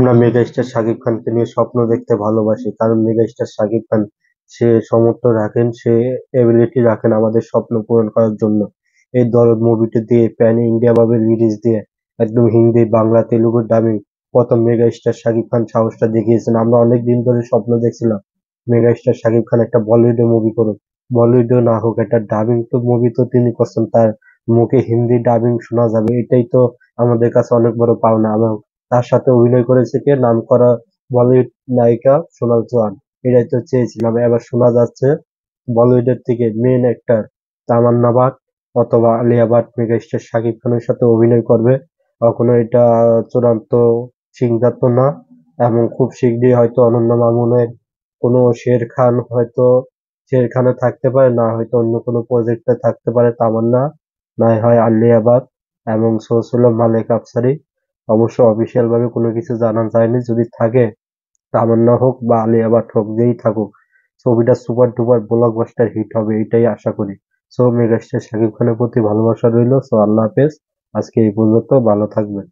আমরা মেগাস্টার শাকিব খানকে নিয়ে স্বপ্ন দেখতে ভালোবাসি, কারণ মেগাস্টার শাকিব খান সে সামর্থ্য রাখেন, সে এবিলিটি রাখেন আমাদের স্বপ্ন পূরণ করার জন্য। এই দরদ মুভিটি দিয়ে প্যান ইন্ডিয়া ভাবে রিলিজ দিয়ে একদম হিন্দি, বাংলা, তেলুগু ডাবিং প্রথম মেগাস্টার শাকিব খান সাহসটা দেখিয়েছেন। আমরা অনেক দিন ধরে স্বপ্ন দেখছিলাম মেগাস্টার শাকিব খান একটা বলিউডে মুভি করুন, বলিউডে না হোক একটা ডাবিং তো মুভি তো তিনি করছেন, তার মুখে হিন্দি ডাবিং শোনা যাবে, এটাই তো আমাদের কাছে অনেক বড় পাওনা। তার সাথে অভিনয় করেছে কে, নামকরা বলিউড নায়িকা সোনাল চৌহান। এটাই তো চেয়েছিলাম। এবার শোনা যাচ্ছে বলিউডের থেকে মেন অ্যাক্টর তামান্না বাট অথবা আলিয়া ভাট মেগাস্টার শাকিব খানের সাথে অভিনয় করবে। এখনো এটা চূড়ান্ত সিদ্ধান্ত না, এবং খুব শিগগিরই হয়তো অনন্য মামুনের কোনো শের খান, হয়তো শের খানে থাকতে পারে, না হয়তো অন্য কোনো প্রজেক্টে থাকতে পারে তামান্না, না হয় আলিয়া ভাট এবং সৌসুল্লাহ মালেক আফসারি। অবশ্য অফিসিয়াল ভাবে কোনো কিছু জানা যায়নি। যদি থাকে তামান্না হোক বা আলিয়া ভাট হোক, যেই থাকুক, ছবিটা সুপার ডুপার ব্লকবাস্টার হিট হবে এটাই আশা করি। সো মেগাস্টার শাকিব খানের প্রতি ভালোবাসা রইলো। সো আল্লাহ হাফেজ, আজকে এই পর্যন্ত, ভালো থাকবেন।